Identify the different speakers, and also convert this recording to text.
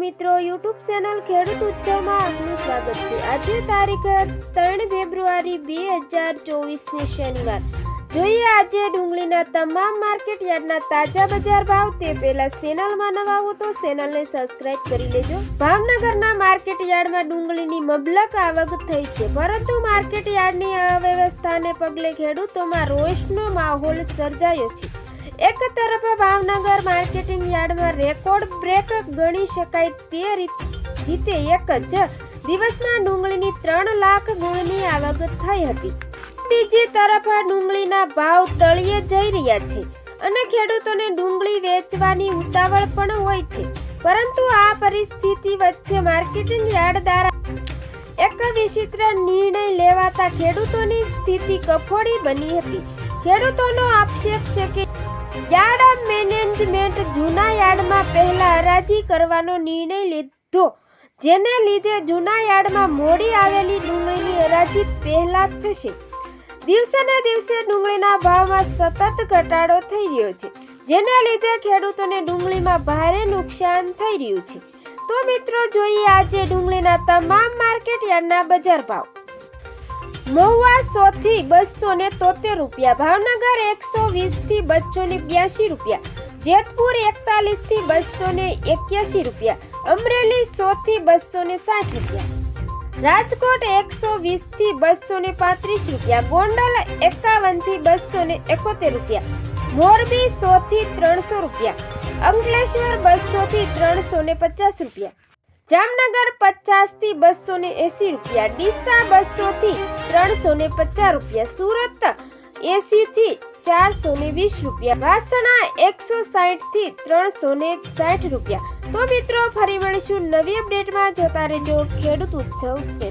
Speaker 1: મિત્રો, YouTube channel ખેડૂત ઉત્સવમાં આપનું સ્વાગત છે। આજે તારીખ 3 ફેબ્રુઆરી 2024 શનિવાર। જોઈએ આજે ડુંગળીના તમામ માર્કેટ યાર્ડના તાજા બજાર ભાવ। તે પહેલા ચેનલમાં નવા હો તો ચેનલને સબસ્ક્રાઇબ કરી લેજો। ભાવનગરના માર્કેટ યાર્ડમાં ડુંગળીની મબલક આવક થઈ છે, પરંતુ માર્કેટ યાર્ડની અવ્યવસ્થાને પગલે ખેડૂતોમાં રોષનો માહોલ સર્જાયો છે। એક તરફ ભાવનગર માર્કેટિંગ યાર્ડમાં રેકોર્ડ બ્રેક ગણી શકાય તે રીતે એક જ દિવસમાં ડુંગળીની 3 લાખ ગુણની આવક થઈ હતી। બીજી તરફ ડુંગળીના ભાવ તળિયે જઈ રહ્યા છે અને ખેડૂતોને ડુંગળી વેચવાની ઉતાવળ પણ હોય છે, પરંતુ આ પરિસ્થિતિ વચ્ચે માર્કેટિંગ યાર્ડ દ્વારા એક વિચિત્ર નિર્ણય લેવાતા ખેડૂતોની સ્થિતિ કફોડી બની હતી। ખેડૂતોનો આક્ષેપ છે કે યાર્ડ મેનેજમેન્ટ જૂના યાર્ડમાં પહેલા હરાજી કરવાનો નિર્ણય લીધો, જેને લીધે જૂના યાર્ડમાં મોડી આવેલી ડુંગળીની હરાજી પહેલા થશે। દિવસે ને દિવસે ડુંગળીના ભાવમાં સતત ઘટાડો થઈ રહ્યો છે, જેને લીધે ખેડૂતોને ડુંગળીમાં ભારે નુકસાન થઈ રહ્યું છે। તો મિત્રો, જોઈએ આજે ડુંગળીના તમામ માર્કેટ યાર્ડના બજાર ભાવ। મહુવા 100 થી 273 રૂપિયા, ભાવનગર 120 થી 282 રૂપિયા, જેતપુર 41 થી 281 રૂપિયા, અમરેલી 100 થી 260 રૂપિયા, રાજકોટ 120 થી 235 રૂપિયા, ગોંડલ 51 થી 271 રૂપિયા, મોરબી 100 થી 300 રૂપિયા, અંકલેશ્વર 200 થી 350 રૂપિયા, જામનગર 50 થી 280 રૂપિયા, ડીસા 200 થી 350 રૂપિયા, સુરત 80 થી 420 રૂપિયા, વાસણા 160 થી 360 રૂપિયા। તો મિત્રો, ફરી મળીશું નવી અપડેટમાં। જોતા રહેજો ખેડૂત ઉત્સવ।